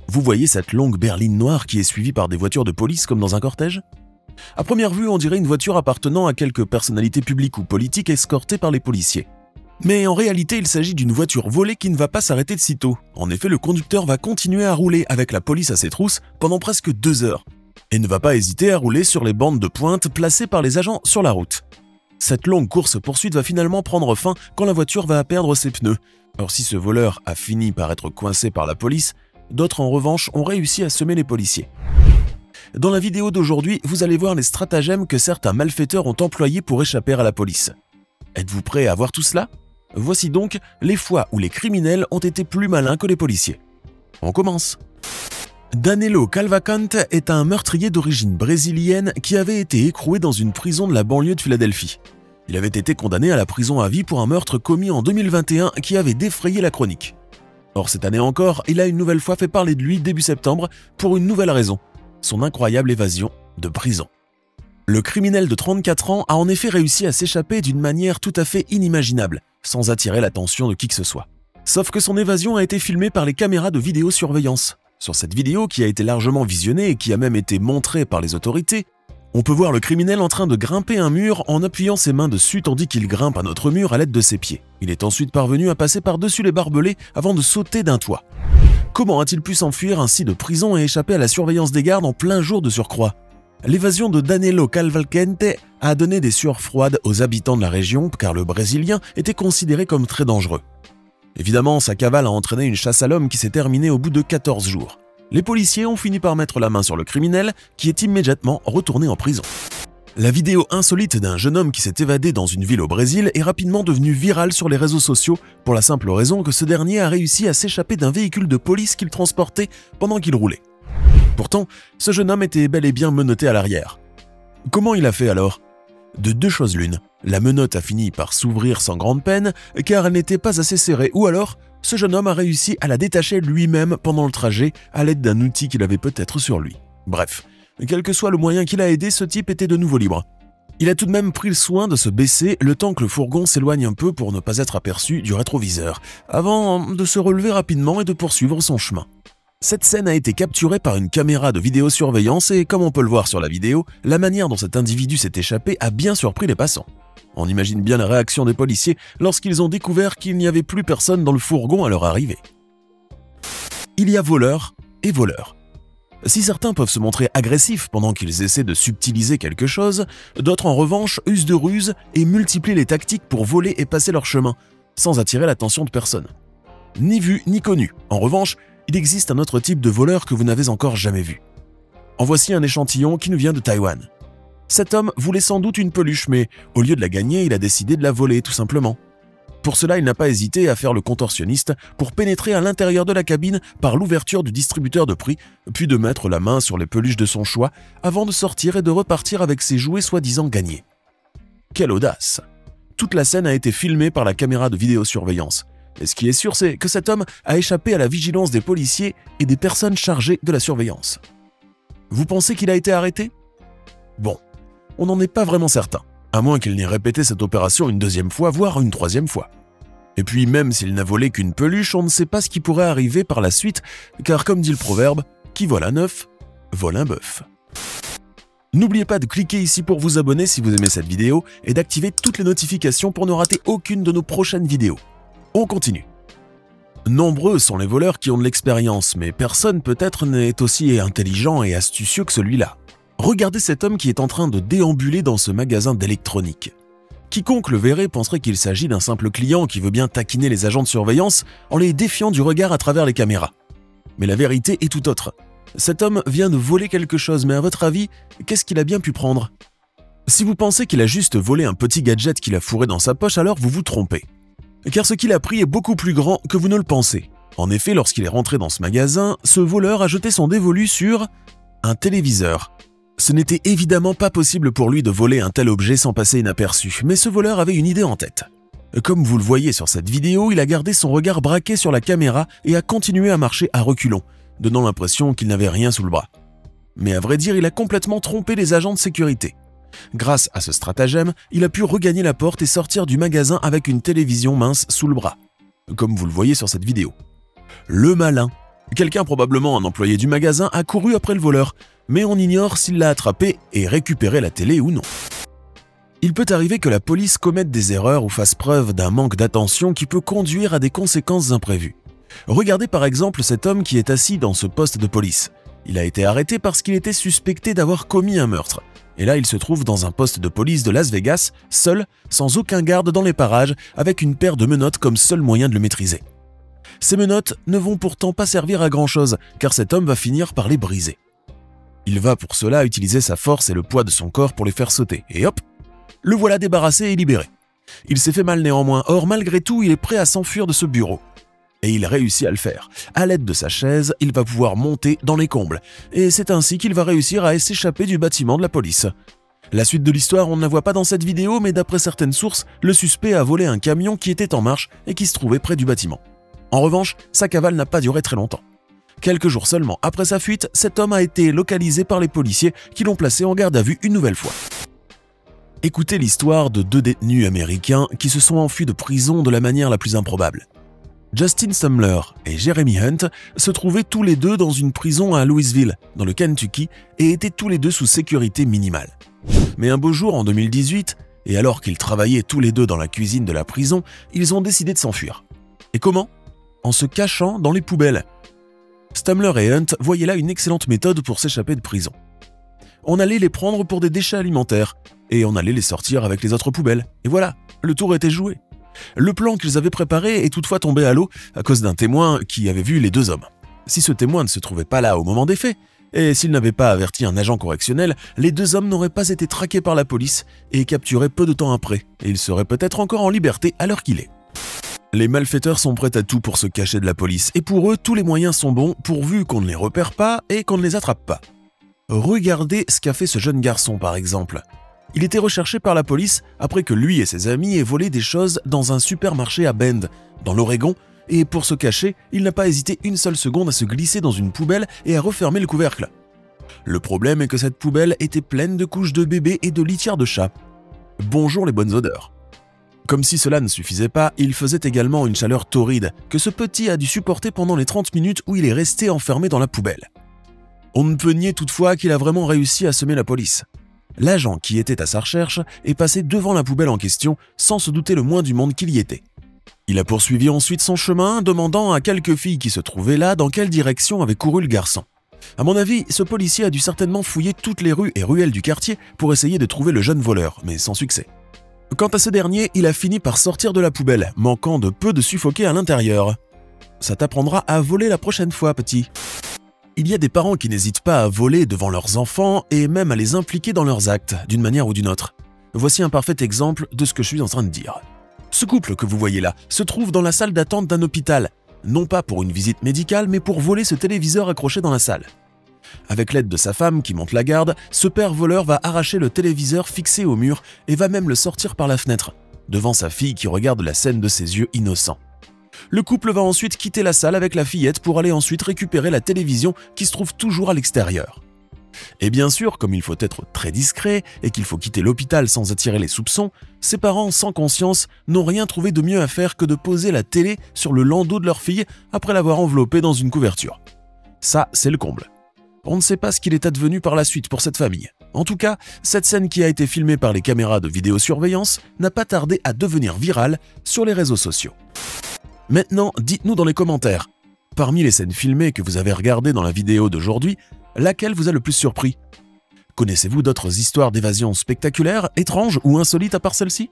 Vous voyez cette longue berline noire qui est suivie par des voitures de police comme dans un cortège? À première vue, on dirait une voiture appartenant à quelque personnalité publique ou politique escortée par les policiers. Mais en réalité, il s'agit d'une voiture volée qui ne va pas s'arrêter de sitôt. En effet, le conducteur va continuer à rouler avec la police à ses trousses pendant presque 2 heures et ne va pas hésiter à rouler sur les bandes de pointe placées par les agents sur la route. Cette longue course-poursuite va finalement prendre fin quand la voiture va perdre ses pneus. Alors si ce voleur a fini par être coincé par la police, d'autres en revanche ont réussi à semer les policiers. Dans la vidéo d'aujourd'hui, vous allez voir les stratagèmes que certains malfaiteurs ont employés pour échapper à la police. Êtes-vous prêts à voir tout cela? Voici donc les fois où les criminels ont été plus malins que les policiers. On commence. Danilo Cavalcante est un meurtrier d'origine brésilienne qui avait été écroué dans une prison de la banlieue de Philadelphie. Il avait été condamné à la prison à vie pour un meurtre commis en 2021 qui avait défrayé la chronique. Or cette année encore, il a une nouvelle fois fait parler de lui début septembre pour une nouvelle raison, son incroyable évasion de prison. Le criminel de 34 ans a en effet réussi à s'échapper d'une manière tout à fait inimaginable, sans attirer l'attention de qui que ce soit. Sauf que son évasion a été filmée par les caméras de vidéosurveillance. Sur cette vidéo, qui a été largement visionnée et qui a même été montrée par les autorités, on peut voir le criminel en train de grimper un mur en appuyant ses mains dessus tandis qu'il grimpe un autre mur à l'aide de ses pieds. Il est ensuite parvenu à passer par-dessus les barbelés avant de sauter d'un toit. Comment a-t-il pu s'enfuir ainsi de prison et échapper à la surveillance des gardes en plein jour de surcroît? L'évasion de Danilo Cavalcante a donné des sueurs froides aux habitants de la région car le Brésilien était considéré comme très dangereux. Évidemment, sa cavale a entraîné une chasse à l'homme qui s'est terminée au bout de 14 jours. Les policiers ont fini par mettre la main sur le criminel qui est immédiatement retourné en prison. La vidéo insolite d'un jeune homme qui s'est évadé dans une ville au Brésil est rapidement devenue virale sur les réseaux sociaux pour la simple raison que ce dernier a réussi à s'échapper d'un véhicule de police qu'il transportait pendant qu'il roulait. Pourtant, ce jeune homme était bel et bien menotté à l'arrière. Comment il a fait alors? De deux choses l'une, la menotte a fini par s'ouvrir sans grande peine car elle n'était pas assez serrée, ou alors ce jeune homme a réussi à la détacher lui-même pendant le trajet à l'aide d'un outil qu'il avait peut-être sur lui. Bref, quel que soit le moyen qui l'a aidé, ce type était de nouveau libre. Il a tout de même pris le soin de se baisser le temps que le fourgon s'éloigne un peu pour ne pas être aperçu du rétroviseur, avant de se relever rapidement et de poursuivre son chemin. Cette scène a été capturée par une caméra de vidéosurveillance et, comme on peut le voir sur la vidéo, la manière dont cet individu s'est échappé a bien surpris les passants. On imagine bien la réaction des policiers lorsqu'ils ont découvert qu'il n'y avait plus personne dans le fourgon à leur arrivée. Il y a voleurs et voleurs. Si certains peuvent se montrer agressifs pendant qu'ils essaient de subtiliser quelque chose, d'autres en revanche usent de ruses et multiplient les tactiques pour voler et passer leur chemin, sans attirer l'attention de personne. Ni vu ni connu. En revanche, il existe un autre type de voleur que vous n'avez encore jamais vu. En voici un échantillon qui nous vient de Taïwan. Cet homme voulait sans doute une peluche, mais au lieu de la gagner, il a décidé de la voler tout simplement. Pour cela, il n'a pas hésité à faire le contorsionniste pour pénétrer à l'intérieur de la cabine par l'ouverture du distributeur de prix, puis de mettre la main sur les peluches de son choix avant de sortir et de repartir avec ses jouets soi-disant gagnés. Quelle audace! Toute la scène a été filmée par la caméra de vidéosurveillance. Et ce qui est sûr, c'est que cet homme a échappé à la vigilance des policiers et des personnes chargées de la surveillance. Vous pensez qu'il a été arrêté? Bon, on n'en est pas vraiment certain, à moins qu'il n'ait répété cette opération une deuxième fois, voire une troisième fois. Et puis même s'il n'a volé qu'une peluche, on ne sait pas ce qui pourrait arriver par la suite, car comme dit le proverbe, qui vole un œuf, vole un bœuf. N'oubliez pas de cliquer ici pour vous abonner si vous aimez cette vidéo et d'activer toutes les notifications pour ne rater aucune de nos prochaines vidéos. On continue. Nombreux sont les voleurs qui ont de l'expérience, mais personne peut-être n'est aussi intelligent et astucieux que celui-là. Regardez cet homme qui est en train de déambuler dans ce magasin d'électronique. Quiconque le verrait penserait qu'il s'agit d'un simple client qui veut bien taquiner les agents de surveillance en les défiant du regard à travers les caméras. Mais la vérité est tout autre. Cet homme vient de voler quelque chose, mais à votre avis, qu'est-ce qu'il a bien pu prendre? Si vous pensez qu'il a juste volé un petit gadget qu'il a fourré dans sa poche, alors vous vous trompez. Car ce qu'il a pris est beaucoup plus grand que vous ne le pensez. En effet, lorsqu'il est rentré dans ce magasin, ce voleur a jeté son dévolu sur un téléviseur. Ce n'était évidemment pas possible pour lui de voler un tel objet sans passer inaperçu, mais ce voleur avait une idée en tête. Comme vous le voyez sur cette vidéo, il a gardé son regard braqué sur la caméra et a continué à marcher à reculons, donnant l'impression qu'il n'avait rien sous le bras. Mais à vrai dire, il a complètement trompé les agents de sécurité. Grâce à ce stratagème, il a pu regagner la porte et sortir du magasin avec une télévision mince sous le bras, comme vous le voyez sur cette vidéo. Le malin Quelqu'un, probablement un employé du magasin, a couru après le voleur, mais on ignore s'il l'a attrapé et récupéré la télé ou non. Il peut arriver que la police commette des erreurs ou fasse preuve d'un manque d'attention qui peut conduire à des conséquences imprévues. Regardez par exemple cet homme qui est assis dans ce poste de police. Il a été arrêté parce qu'il était suspecté d'avoir commis un meurtre. Et là, il se trouve dans un poste de police de Las Vegas, seul, sans aucun garde dans les parages, avec une paire de menottes comme seul moyen de le maîtriser. Ces menottes ne vont pourtant pas servir à grand-chose, car cet homme va finir par les briser. Il va pour cela utiliser sa force et le poids de son corps pour les faire sauter, et hop, le voilà débarrassé et libéré. Il s'est fait mal néanmoins, or malgré tout, il est prêt à s'enfuir de ce bureau. Et il réussit à le faire. À l'aide de sa chaise, il va pouvoir monter dans les combles. Et c'est ainsi qu'il va réussir à s'échapper du bâtiment de la police. La suite de l'histoire, on ne la voit pas dans cette vidéo, mais d'après certaines sources, le suspect a volé un camion qui était en marche et qui se trouvait près du bâtiment. En revanche, sa cavale n'a pas duré très longtemps. Quelques jours seulement après sa fuite, cet homme a été localisé par les policiers qui l'ont placé en garde à vue une nouvelle fois. Écoutez l'histoire de 2 détenus américains qui se sont enfuis de prison de la manière la plus improbable. Justin Stumler et Jeremy Hunt se trouvaient tous les deux dans une prison à Louisville, dans le Kentucky, et étaient tous les deux sous sécurité minimale. Mais un beau jour en 2018, et alors qu'ils travaillaient tous les deux dans la cuisine de la prison, ils ont décidé de s'enfuir. Et comment ? En se cachant dans les poubelles. Stumler et Hunt voyaient là une excellente méthode pour s'échapper de prison. On allait les prendre pour des déchets alimentaires, et on allait les sortir avec les autres poubelles. Et voilà, le tour était joué. Le plan qu'ils avaient préparé est toutefois tombé à l'eau à cause d'un témoin qui avait vu les 2 hommes. Si ce témoin ne se trouvait pas là au moment des faits, et s'il n'avait pas averti un agent correctionnel, les 2 hommes n'auraient pas été traqués par la police et capturés peu de temps après, et ils seraient peut-être encore en liberté à l'heure qu'il est. Les malfaiteurs sont prêts à tout pour se cacher de la police, et pour eux, tous les moyens sont bons pourvu qu'on ne les repère pas et qu'on ne les attrape pas. Regardez ce qu'a fait ce jeune garçon par exemple. Il était recherché par la police après que lui et ses amis aient volé des choses dans un supermarché à Bend, dans l'Oregon, et pour se cacher, il n'a pas hésité une seule seconde à se glisser dans une poubelle et à refermer le couvercle. Le problème est que cette poubelle était pleine de couches de bébés et de litières de chats. Bonjour les bonnes odeurs. Comme si cela ne suffisait pas, il faisait également une chaleur torride que ce petit a dû supporter pendant les 30 minutes où il est resté enfermé dans la poubelle. On ne peut nier toutefois qu'il a vraiment réussi à semer la police. L'agent qui était à sa recherche est passé devant la poubelle en question sans se douter le moins du monde qu'il y était. Il a poursuivi ensuite son chemin, demandant à quelques filles qui se trouvaient là dans quelle direction avait couru le garçon. À mon avis, ce policier a dû certainement fouiller toutes les rues et ruelles du quartier pour essayer de trouver le jeune voleur, mais sans succès. Quant à ce dernier, il a fini par sortir de la poubelle, manquant de peu de suffoquer à l'intérieur. Ça t'apprendra à voler la prochaine fois, petit. Il y a des parents qui n'hésitent pas à voler devant leurs enfants et même à les impliquer dans leurs actes, d'une manière ou d'une autre. Voici un parfait exemple de ce que je suis en train de dire. Ce couple que vous voyez là se trouve dans la salle d'attente d'un hôpital, non pas pour une visite médicale, mais pour voler ce téléviseur accroché dans la salle. Avec l'aide de sa femme qui monte la garde, ce père voleur va arracher le téléviseur fixé au mur et va même le sortir par la fenêtre, devant sa fille qui regarde la scène de ses yeux innocents. Le couple va ensuite quitter la salle avec la fillette pour aller ensuite récupérer la télévision qui se trouve toujours à l'extérieur. Et bien sûr, comme il faut être très discret et qu'il faut quitter l'hôpital sans attirer les soupçons, ses parents sans conscience n'ont rien trouvé de mieux à faire que de poser la télé sur le landau de leur fille après l'avoir enveloppée dans une couverture. Ça, c'est le comble. On ne sait pas ce qu'il est advenu par la suite pour cette famille. En tout cas, cette scène qui a été filmée par les caméras de vidéosurveillance n'a pas tardé à devenir virale sur les réseaux sociaux. Maintenant, dites-nous dans les commentaires, parmi les scènes filmées que vous avez regardées dans la vidéo d'aujourd'hui, laquelle vous a le plus surpris ? Connaissez-vous d'autres histoires d'évasion spectaculaires, étranges ou insolites à part celle-ci ?